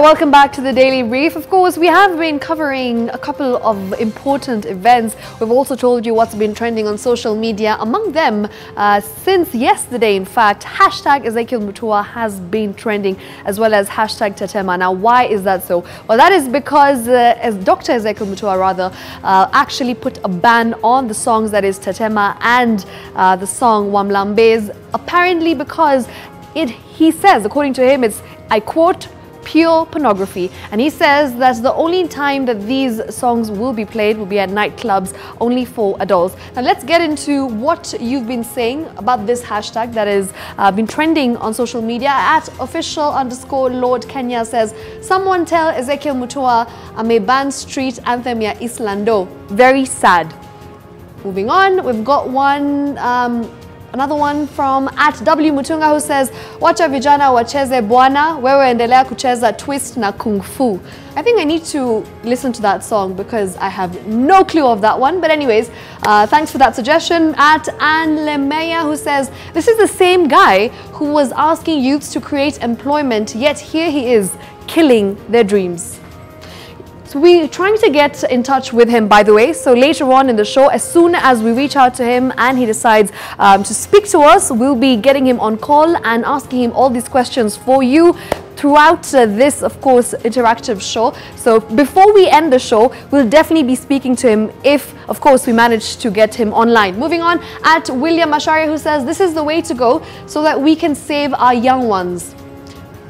welcome back to the Daily Brief. Of course, we have been covering a couple of important events. We've also told you what's been trending on social media. Among them, since yesterday, in fact, hashtag Ezekiel Mutua has been trending, as well as hashtag Tetema. Now, why is that so? Well, that is because as Dr. Ezekiel Mutua, actually put a ban on the songs that is Tetema and the song Wamlambez, apparently because he says, according to him, it's, I quote, pure pornography, and he says that the only time that these songs will be played will be at nightclubs, only for adults. Now let's get into what you've been saying about this hashtag that has been trending on social media. At official_Lord Kenya says, someone tell Ezekiel Mutua may ban street anthem ya Islando. Very sad. Moving on, we've got another one from at W Mutunga, who says, wacha vijana wacheze bwana, wewe endelea kucheza twist na kung fu. I think I need to listen to that song because I have no clue of that one. But anyways, thanks for that suggestion. At Anne Lemeya, who says, this is the same guy who was asking youths to create employment, yet here he is killing their dreams. So we're trying to get in touch with him, by the way. So later on in the show, as soon as we reach out to him and he decides to speak to us, we'll be getting him on call and asking him all these questions for you throughout this, of course, interactive show. So before we end the show, we'll definitely be speaking to him if, of course, we manage to get him online. Moving on, at William Mashari, who says, this is the way to go so that we can save our young ones.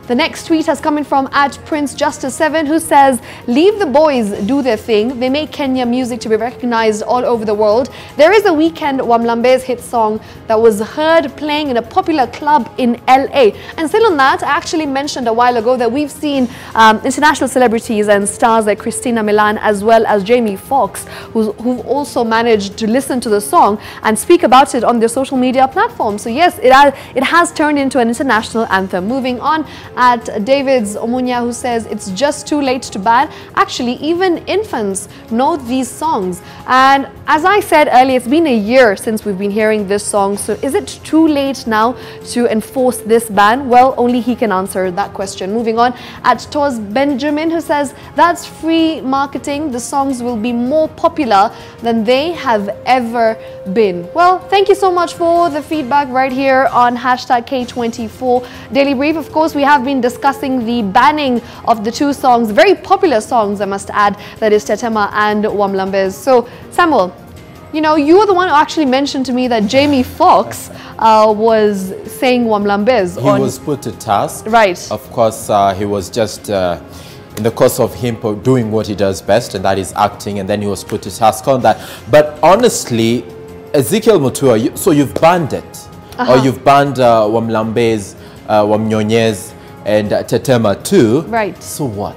The next tweet has come in from at Prince Justice 7, who says, leave the boys do their thing. They make Kenya music to be recognized all over the world. There is a Weekend Wamlambez hit song that was heard playing in a popular club in LA. And still on that, I actually mentioned a while ago that we've seen international celebrities and stars like Christina Milan as well as Jamie Foxx, who've also managed to listen to the song and speak about it on their social media platforms. So yes, it has turned into an international anthem. Moving on, at David's Omunya, who says, it's just too late to ban. Actually, even infants know these songs. And as I said earlier, it's been a year since we've been hearing this song. So is it too late now to enforce this ban? Well, only he can answer that question. Moving on, at Toz Benjamin, who says, that's free marketing. The songs will be more popular than they have ever been. Well, thank you so much for the feedback right here on hashtag K24 Daily Brief. Of course, we have been discussing the banning of the two songs, very popular songs, I must add, that is Tetema and Wamlambez. So, Samuel, you know, you were the one who actually mentioned to me that Jamie Foxx was saying Wamlambez. He was put to task. Right. Of course, he was just in the course of him doing what he does best, and that is acting, and then he was put to task on that. But honestly, Ezekiel Mutua, so you've banned it. Or you've banned Wamlambez, Wamnyonyez, and Tetema too. Right. So what?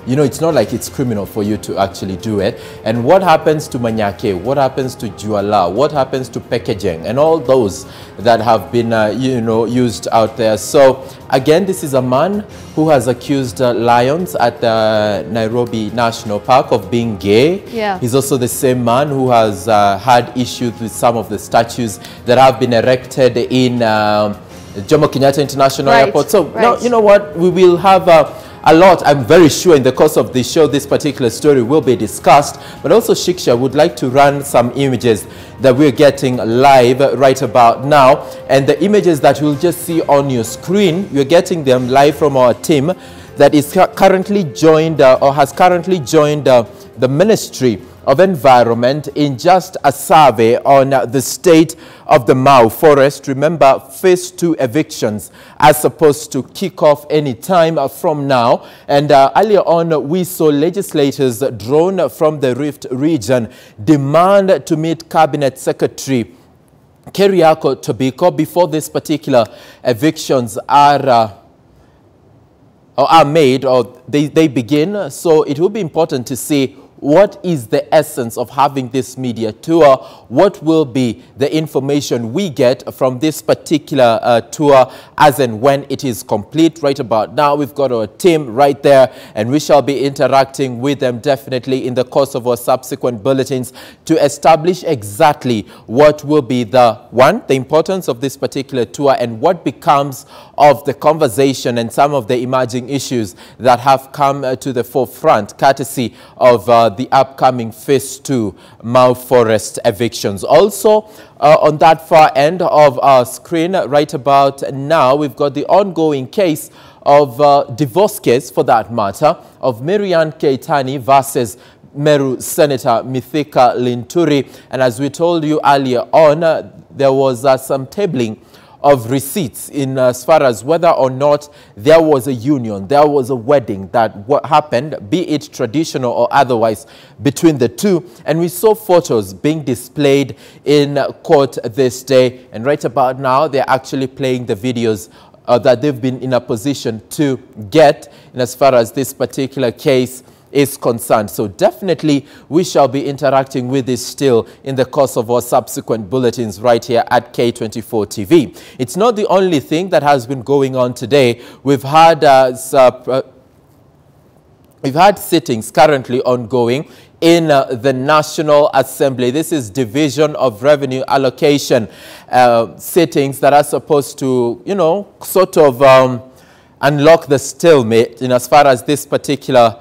You know, it's not like it's criminal for you to actually do it. And what happens to Manyake? What happens to Juala? What happens to Pekejeng? And all those that have been, you know, used out there. So again, this is a man who has accused lions at the Nairobi National Park of being gay. Yeah. He's also the same man who has had issues with some of the statues that have been erected in Jomo Kenyatta International Airport. So now, you know what? We will have a lot, I'm very sure, in the course of the show. This particular story will be discussed, but also Shiksha would like to run some images that we're getting live right about now, and the images that you'll just see on your screen, you're getting them live from our team that is currently joined or has currently joined the Ministry of Environment in just a survey on the state of the Mau forest. Remember, phase 2 evictions are supposed to kick off any time from now. And earlier on, we saw legislators drawn from the Rift region demand to meet Cabinet Secretary Keriako Tobiko before these particular evictions are made, or they begin. So it will be important to see what is the essence of having this media tour? What will be the information we get from this particular tour as and when it is complete? Right about now, we've got our team right there, and we shall be interacting with them definitely in the course of our subsequent bulletins to establish exactly what will be the importance of this particular tour and what becomes of the conversation and some of the emerging issues that have come to the forefront courtesy of the upcoming Phase 2 Mau Forest evictions. Also, on that far end of our screen right about now, we've got the ongoing case of divorce case, for that matter, of Marianne Keitany versus Meru Senator Mithika Linturi. And as we told you earlier on, there was some tabling of receipts in as far as whether or not there was a union, there was a wedding that happened, be it traditional or otherwise, between the two. And we saw photos being displayed in court this day. And right about now, they're actually playing the videos that they've been in a position to get in as far as this particular case is concerned. So definitely we shall be interacting with this still in the course of our subsequent bulletins right here at K24 TV. It's not the only thing that has been going on today. We've had sittings currently ongoing in the National Assembly. This is Division of Revenue Allocation sittings that are supposed to, you know, sort of unlock the stalemate in as far as this particular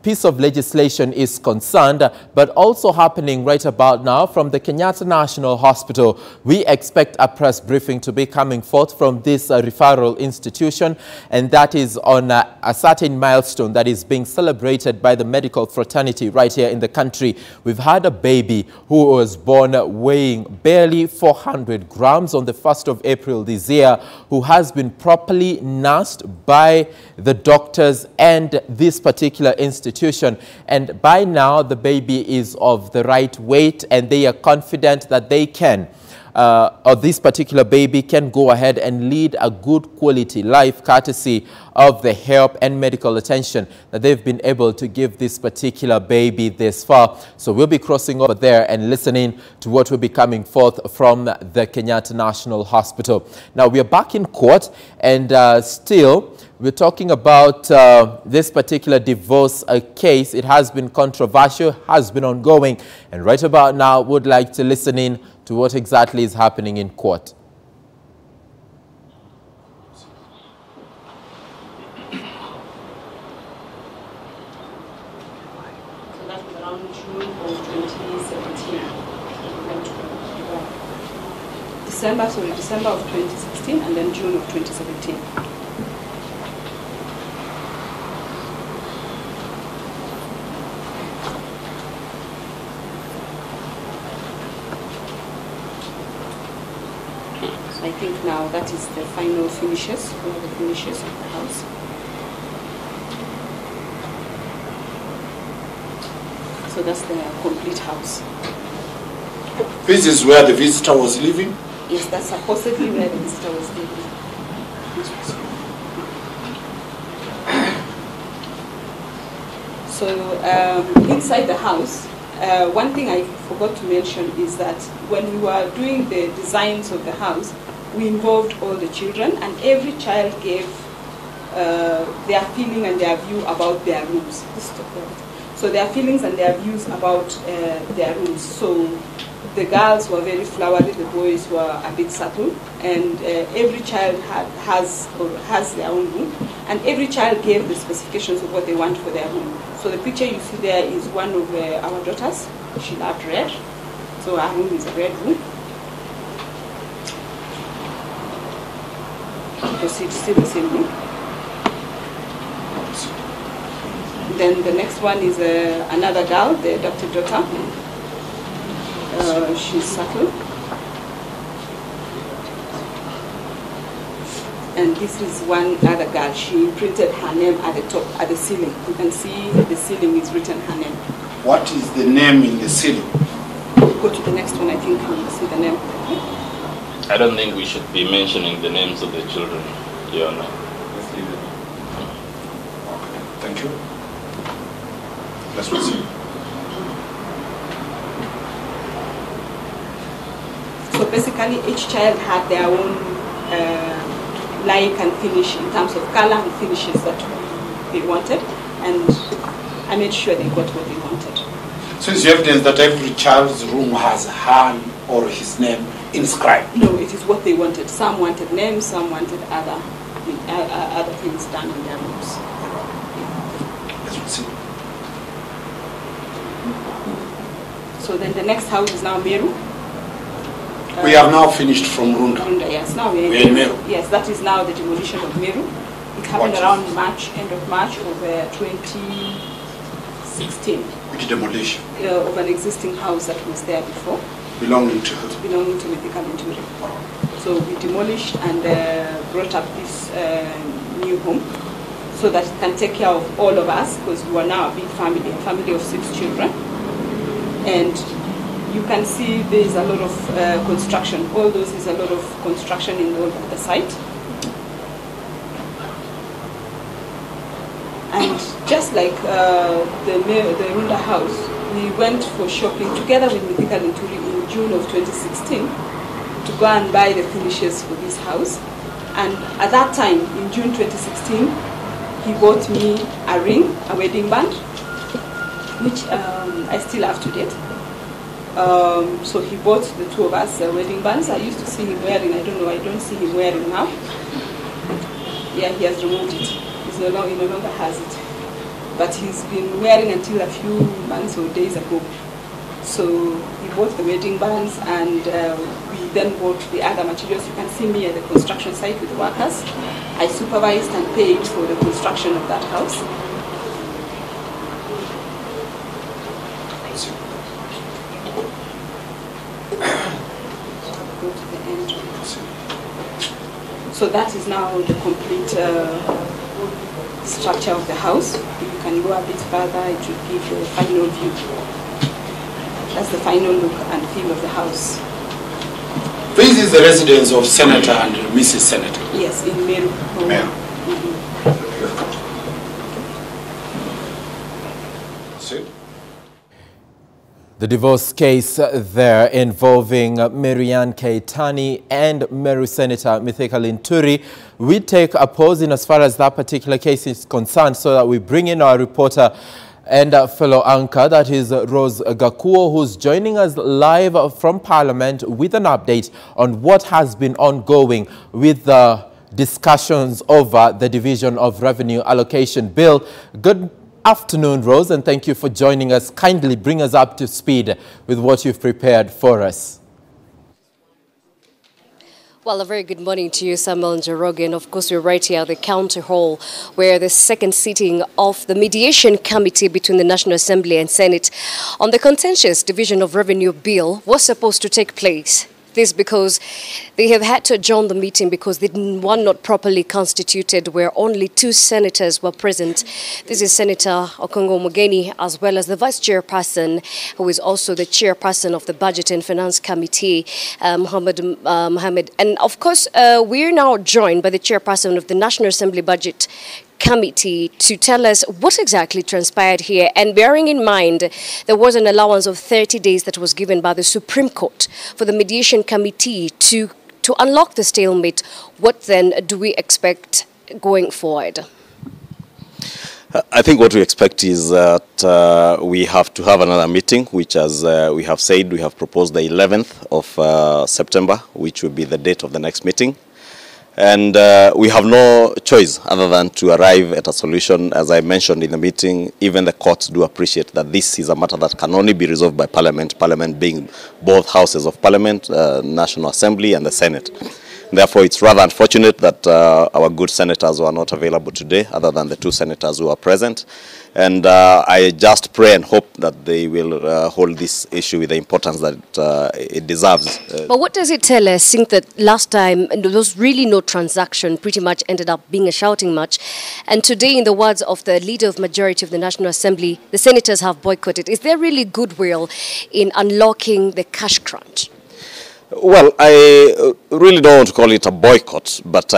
piece of legislation is concerned, but also happening right about now from the Kenyatta National Hospital. We expect a press briefing to be coming forth from this referral institution, and that is on a certain milestone that is being celebrated by the medical fraternity right here in the country. We've had a baby who was born weighing barely 400 grams on the 1st of April this year, who has been properly nursed by the doctors and this particular institution, and by now the baby is of the right weight, and they are confident that they can or this particular baby can go ahead and lead a good quality life courtesy of the help and medical attention that they've been able to give this particular baby this far. So we'll be crossing over there and listening to what will be coming forth from the Kenyatta National Hospital. Now we are back in court, and still we're talking about this particular divorce case. It has been controversial, has been ongoing, and right about now would like to listen in to what exactly is happening in court. So that was around June of 2017. December of 2016 and then June of 2017. I think now that is the final finishes, all the finishes of the house. So that's the complete house. This is where the visitor was living? Yes, that's supposedly where the visitor was living. So inside the house, one thing I forgot to mention is that when we were doing the designs of the house, we involved all the children, and every child gave their feeling and their view about their rooms. So their feelings and their views about their rooms. So the girls were very flowery, the boys were a bit subtle, and every child has their own room, and every child gave the specifications of what they want for their room. So the picture you see there is one of our daughters. She loved red, so our room is a red room. Proceed to see the same room. Then the next one is another girl, the adopted daughter. She's subtle. And this is one other girl. She printed her name at the top, at the ceiling. You can see the ceiling is written her name. What is the name in the ceiling? Go to the next one, I think you will see the name. I don't think we should be mentioning the names of the children, Your Honor. Let's leave it. Okay, thank you. Let's proceed. basically each child had their own like and finish in terms of color and finishes that they wanted, and I made sure they got what they wanted. So it's evidence that every child's room has her or his name inscribed? No, it is what they wanted. Some wanted names, some wanted other things done in their rooms. Let's see. So then the next house is now Meru. We have now finished from Runda. Runda, yes. Now we're in Meru. Yes, that is now the demolition of Meru. It happened around March, end of March of 2016. Which demolition? Of an existing house that was there before. Belonging to who? Belonging to Mythical Inturi. So we demolished and brought up this new home so that it can take care of all of us, because we are now a big family, a family of 6 children. And you can see there is a lot of construction. All those is a lot of construction involved at the site. And just like the Runda house, we went for shopping together with Mythical Inturi in June of 2016 to go and buy the finishes for this house. And at that time, in June 2016, he bought me a ring, a wedding band, which I still have to date. So he bought the 2 of us wedding bands. I used to see him wearing, I don't know, I don't see him wearing now. Yeah, he has removed it. He no longer has it. But he's been wearing until a few months or days ago. So he bought the wedding bands, and we then bought the other materials. You can see me at the construction site with the workers. I supervised and paid for the construction of that house. Go to the end. So that is now the complete structure of the house. If you can go a bit further, it should give you a final view. That's the final look and feel of the house. This is the residence of Senator and Mrs. Senator? Yes, in Meru. Meru. The divorce case there involving Marianne Keitani and Meru Senator Mythical Inturi. We take a pause in as far as that particular case is concerned, so that we bring in our reporter and fellow anchor, that is Rose Gakuo, who's joining us live from Parliament with an update on what has been ongoing with the discussions over the Division of Revenue Allocation Bill. Good afternoon, Rose, and thank you for joining us. Kindly bring us up to speed with what you've prepared for us. Well, a very good morning to you, Samuel and Njoroge. And of course, we're right here at the County Hall, where the second sitting of the Mediation Committee between the National Assembly and Senate on the contentious Division of Revenue Bill was supposed to take place. This because they have had to adjourn the meeting because they were not properly constituted, where only 2 senators were present. This is Senator Okongo Mugeni, as well as the Vice Chairperson, who is also the Chairperson of the Budget and Finance Committee, Mohammed. And of course, we are now joined by the Chairperson of the National Assembly Budget Committee to tell us what exactly transpired here. And bearing in mind, there was an allowance of 30 days that was given by the Supreme Court for the Mediation Committee to unlock the stalemate. What then do we expect going forward? I think what we expect is that we have to have another meeting, which, as we have said, we have proposed the 11th of September, which will be the date of the next meeting. And we have no choice other than to arrive at a solution. As I mentioned in the meeting, even the courts do appreciate that this is a matter that can only be resolved by Parliament, Parliament being both houses of Parliament, National Assembly and the Senate. Therefore, it's rather unfortunate that our good senators were not available today, other than the 2 senators who are present. And I just pray and hope that they will hold this issue with the importance that it deserves. But what does it tell us, seeing that last time there was really no transaction, pretty much ended up being a shouting match? And today, in the words of the leader of majority of the National Assembly, the senators have boycotted. Is there really goodwill in unlocking the cash crunch? Well, I really don't want to call it a boycott, but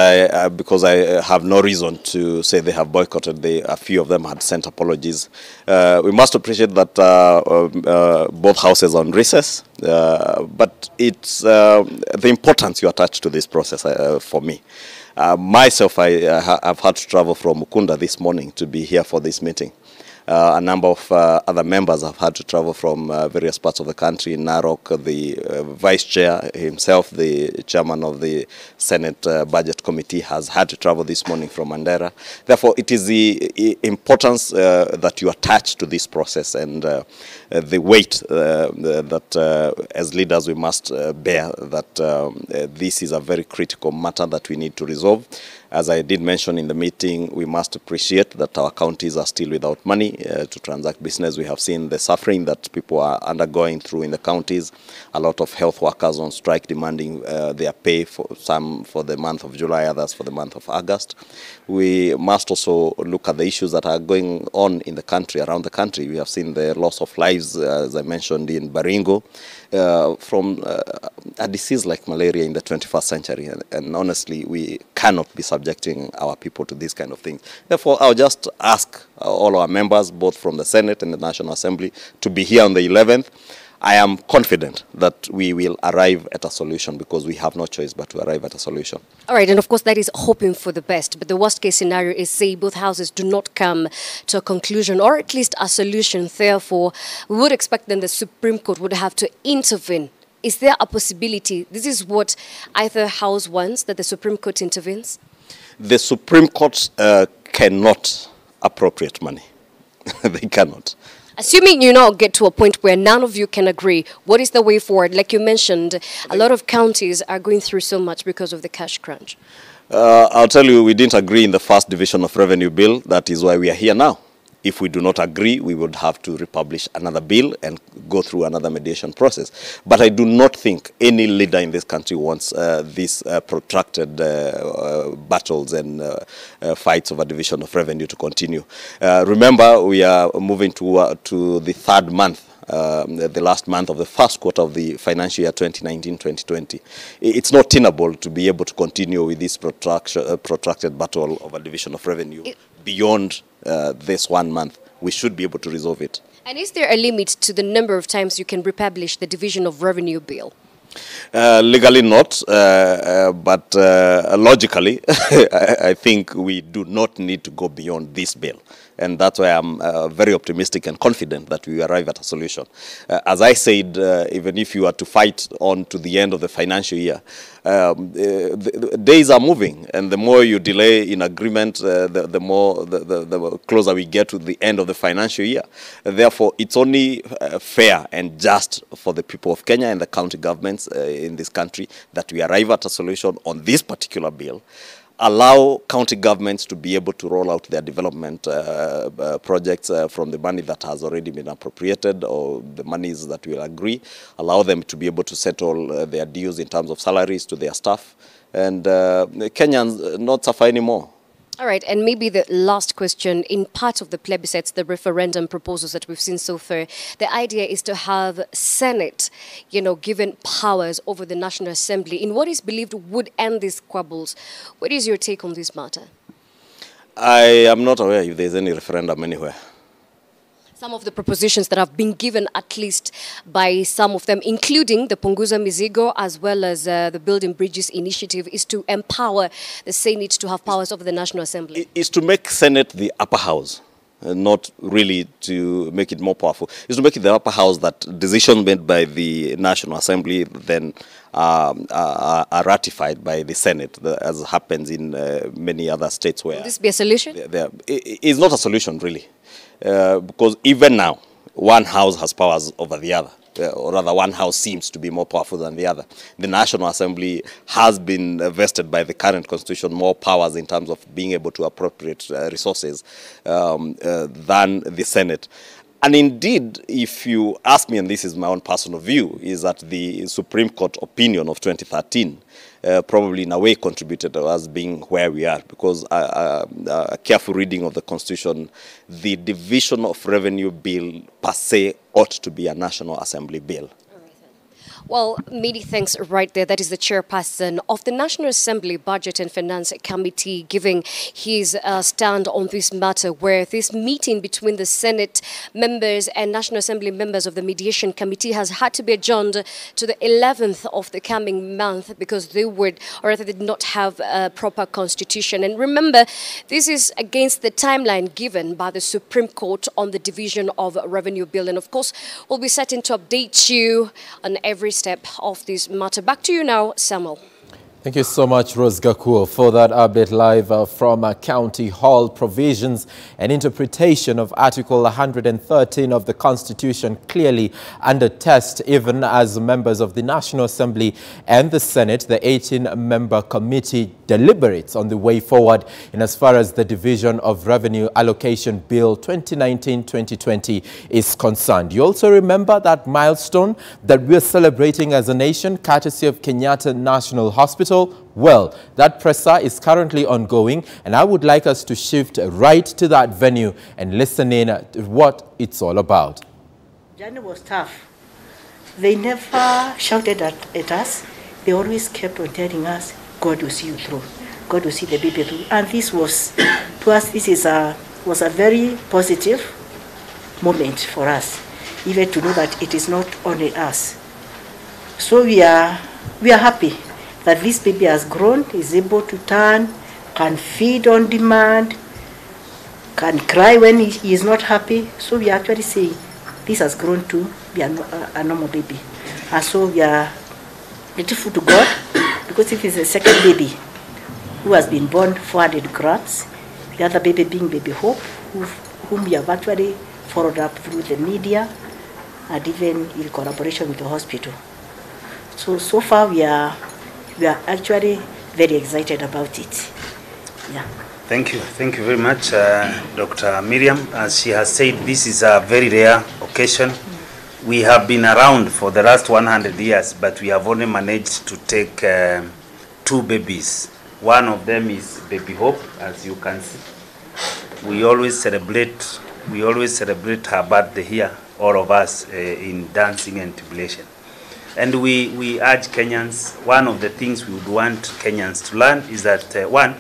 because I have no reason to say they have boycotted. A few of them had sent apologies. We must appreciate that both houses are on recess, but it's the importance you attach to this process for me. Myself, I've had to travel from Mukunda this morning to be here for this meeting. A number of other members have had to travel from various parts of the country. In Narok, the vice chair himself, the chairman of the Senate Budget Committee, has had to travel this morning from Mandera. Therefore, it is the importance that you attach to this process and the weight that as leaders we must bear that this is a very critical matter that we need to resolve. As I did mention in the meeting, we must appreciate that our counties are still without money to transact business. We have seen the suffering that people are undergoing through in the counties. A lot of health workers on strike demanding their pay, for some for the month of July, others for the month of August. We must also look at the issues that are going on in the country, around the country. We have seen the loss of lives, as I mentioned, in Baringo, from a disease like malaria in the 21st century. And honestly, we cannot be subjecting our people to these kind of things. Therefore, I'll just ask all our members, both from the Senate and the National Assembly, to be here on the 11th. I am confident that we will arrive at a solution because we have no choice but to arrive at a solution. All right, and of course that is hoping for the best, but the worst case scenario is, say, both houses do not come to a conclusion or at least a solution. Therefore, we would expect then the Supreme Court would have to intervene. Is there a possibility, this is what either house wants, that the Supreme Court intervenes? The Supreme Court cannot appropriate money. They cannot. Assuming you now get to a point where none of you can agree, what is the way forward? Like you mentioned, a lot of counties are going through so much because of the cash crunch. I'll tell you, we didn't agree in the first division of revenue bill. That is why we are here now. If we do not agree, we would have to republish another bill and go through another mediation process. But I do not think any leader in this country wants these protracted battles and fights over division of revenue to continue. Remember, we are moving to the third month. The last month of the first quarter of the financial year 2019-2020. It's not tenable to be able to continue with this protracted battle over division of revenue beyond this 1 month. We should be able to resolve it. And is there a limit to the number of times you can republish the division of revenue bill? Legally not, but logically, I think we do not need to go beyond this bill. And that's why I'm very optimistic and confident that we will arrive at a solution. As I said, even if you are to fight on to the end of the financial year, the days are moving, and the more you delay in agreement, the closer we get to the end of the financial year. Therefore, it's only fair and just for the people of Kenya and the county governments in this country that we arrive at a solution on this particular bill. Allow county governments to be able to roll out their development projects from the money that has already been appropriated or the monies that we'll agree. Allow them to be able to settle their dues in terms of salaries to their staff, and Kenyans not suffer anymore. All right, and maybe the last question, in part of the plebiscites, the referendum proposals that we've seen so far, the idea is to have Senate, given powers over the National Assembly in what is believed would end these squabbles. What is your take on this matter? I am not aware if there's any referendum anywhere. Some of the propositions that have been given, at least by some of them, including the Punguza Mizigo as well as the Building Bridges initiative, is to empower the Senate to have powers over the National Assembly. Is to make Senate the upper house, not really to make it more powerful. Is to make it the upper house that decisions made by the National Assembly then are ratified by the Senate, as happens in many other states where... Will this be a solution? It's not a solution, really. Because even now, one house has powers over the other, or rather one house seems to be more powerful than the other. The National Assembly has been vested by the current constitution more powers in terms of being able to appropriate resources than the Senate. And indeed, if you ask me, and this is my own personal view, is that the Supreme Court opinion of 2013 probably in a way contributed to us being where we are, because a careful reading of the Constitution, the division of revenue bill per se ought to be a National Assembly bill. Well, many thanks right there. That is the chairperson of the National Assembly Budget and Finance Committee giving his stand on this matter, where this meeting between the Senate members and National Assembly members of the Mediation Committee has had to be adjourned to the 11th of the coming month because they would, or rather did not have a proper constitution. And remember, this is against the timeline given by the Supreme Court on the division of revenue bill. And of course, we'll be certain to update you on every step of this matter. Back to you now, Samuel. Thank you so much, Rose Gakuo, for that update live from County Hall. Provisions and interpretation of Article 113 of the Constitution clearly under test, even as members of the National Assembly and the Senate, the 18-member committee, deliberates on the way forward in as far as the Division of Revenue Allocation Bill 2019-2020 is concerned. You also remember that milestone that we're celebrating as a nation, courtesy of Kenyatta National Hospital. Well, that presser is currently ongoing, and I would like us to shift right to that venue and listen in to what it's all about. Journey was tough. They never shouted at us. They always kept on telling us, God will see you through. God will see the baby through. And this was, to us, this was a very positive moment for us, even to know that it is not only us. So we are happy that this baby has grown, is able to turn, can feed on demand, can cry when he is not happy. So we actually say this has grown to be a normal baby. And so we are grateful to God, because if it's a second baby who has been born 400 grams, the other baby being Baby Hope, whom we have actually followed up through the media and even in collaboration with the hospital. So far we are actually very excited about it. Yeah. Thank you very much, Dr. Miriam. As she has said, this is a very rare occasion. We have been around for the last 100 years, but we have only managed to take 2 babies. One of them is Baby Hope, as you can see. We always celebrate her birthday here, all of us, in dancing and jubilation. And we urge Kenyans, one of the things we would want Kenyans to learn is that, one,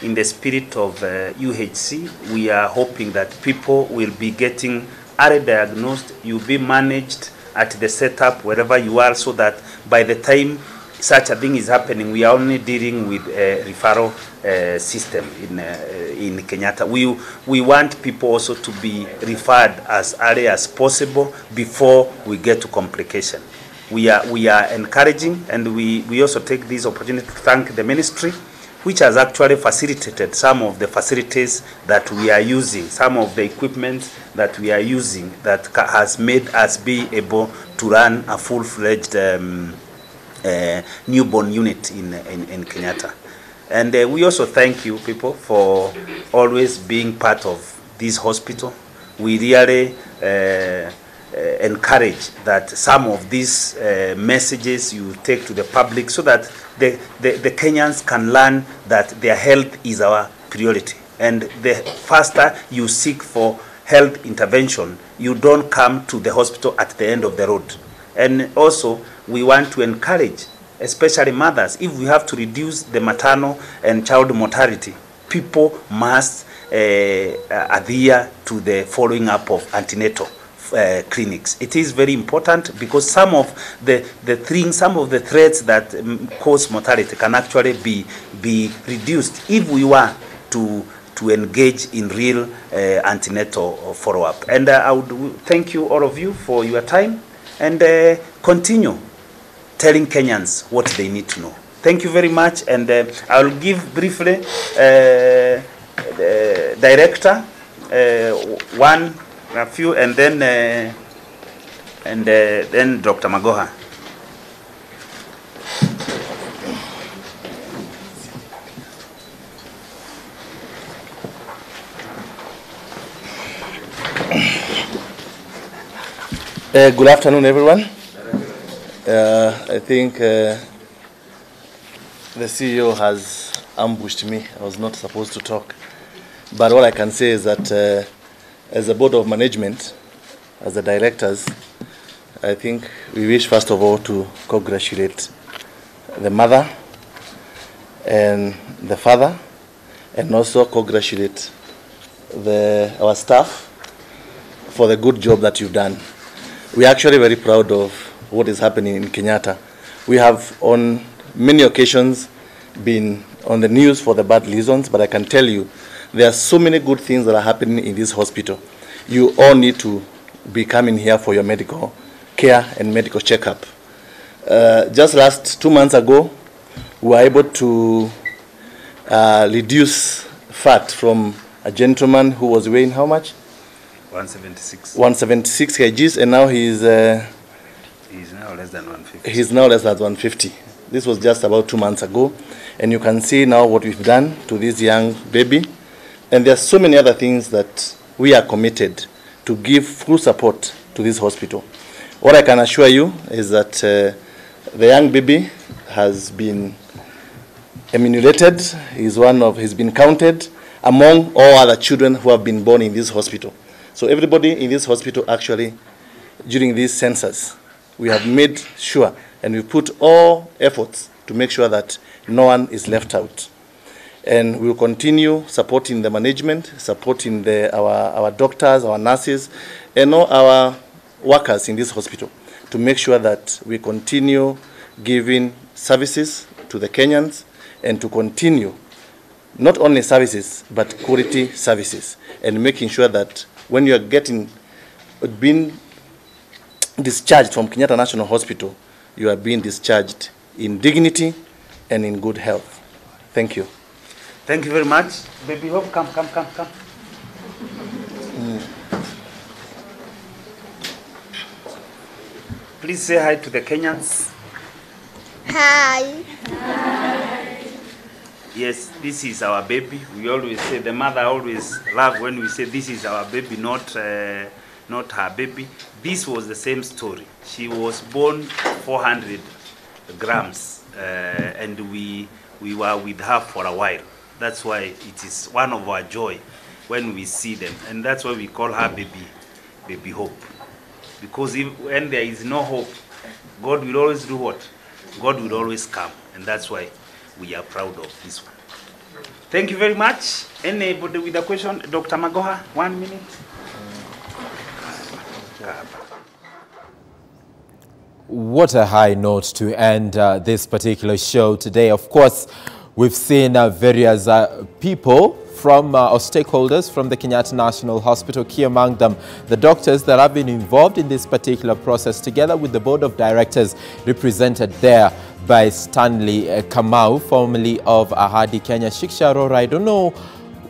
in the spirit of UHC, we are hoping that people will be getting early diagnosed, you'll be managed at the setup wherever you are, so that by the time such a thing is happening, we are only dealing with a referral system in Kenyatta. We want people also to be referred as early as possible before we get to complication. We are encouraging, and we also take this opportunity to thank the ministry, which has actually facilitated some of the facilities that we are using, some of the equipment that we are using that has made us be able to run a full-fledged newborn unit in Kenyatta. And we also thank you people for always being part of this hospital. We really encourage that some of these messages you take to the public, so that the Kenyans can learn that their health is our priority. And the faster you seek for health intervention, you don't come to the hospital at the end of the road. And also, we want to encourage, especially mothers, if we have to reduce the maternal and child mortality, people must adhere to the following up of antenatal clinics. It is very important, because some of the threats that cause mortality can actually be reduced if we were to engage in real antenatal follow-up. And I would thank you, all of you, for your time, and continue telling Kenyans what they need to know. Thank you very much, and I will give briefly the director a few, and then Dr. Magoha. Good afternoon, everyone. I think the CEO has ambushed me. I was not supposed to talk. But all I can say is that as a board of management, as the directors, I think we wish first of all to congratulate the mother and the father, and also congratulate our staff for the good job that you've done. We are actually very proud of what is happening in Kenyatta. We have on many occasions been on the news for the bad reasons, but I can tell you there are so many good things that are happening in this hospital. You all need to be coming here for your medical care and medical checkup. Just last 2 months ago, we were able to reduce fat from a gentleman who was weighing how much? 176. 176 kgs, and now he's now less than 150. He's now less than 150. This was just about 2 months ago, and you can see now what we've done to this young baby. And there are so many other things that we are committed to give full support to this hospital. What I can assure you is that the young baby has been emulated. He's been counted among all other children who have been born in this hospital. So everybody in this hospital actually, during this census, we have made sure and we put all efforts to make sure that no one is left out. And we will continue supporting the management, supporting our doctors, our nurses, and all our workers in this hospital to make sure that we continue giving services to the Kenyans and to continue not only services but quality services, and making sure that when you are being discharged from Kenyatta National Hospital, you are being discharged in dignity and in good health. Thank you. Thank you very much. Baby Hope, come. Please say hi to the Kenyans. Hi. Yes, this is our baby. We always say, the mother always love when we say this is our baby, not her baby. This was the same story. She was born 400 grams, and we were with her for a while. That's why it is one of our joy when we see them, and that's why we call her baby Hope. Because when there is no hope, God will always do what? God will always come, and that's why we are proud of this one. Thank you very much. Anybody with a question? Dr. Magoha, 1 minute. What a high note to end this particular show today. Of course, we've seen various people from or stakeholders from the Kenyatta National Hospital, key among them the doctors that have been involved in this particular process, together with the board of directors represented there by Stanley Kamau, formerly of Ahadi Kenya. Shiksha Arora, I don't know,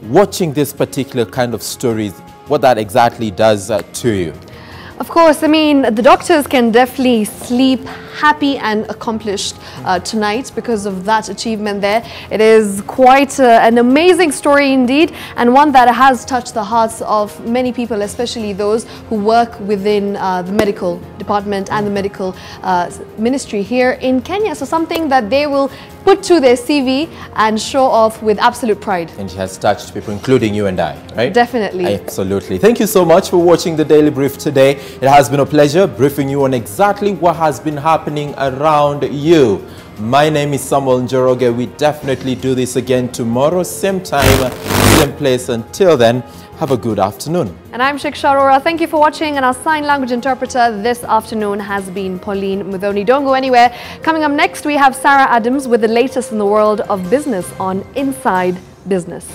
watching this particular kind of stories, what that exactly does to you. Of course, I mean, the doctors can definitely sleep happy and accomplished tonight because of that achievement there. It is quite an amazing story indeed, and one that has touched the hearts of many people, especially those who work within the medical department and the medical ministry here in Kenya. So something that they will put to their CV and show off with absolute pride. And she has touched people, including you and I, right? Definitely. Absolutely. Thank you so much for watching the Daily Brief today. It has been a pleasure briefing you on exactly what has been happening around you. My name is Samuel Njoroge. We definitely do this again tomorrow, same time, same place. Until then, have a good afternoon. And I'm Shiksha Arora. Thank you for watching. And our sign language interpreter this afternoon has been Pauline Mudhoni. Don't go anywhere. Coming up next, we have Sarah Adams with the latest in the world of business on Inside Business.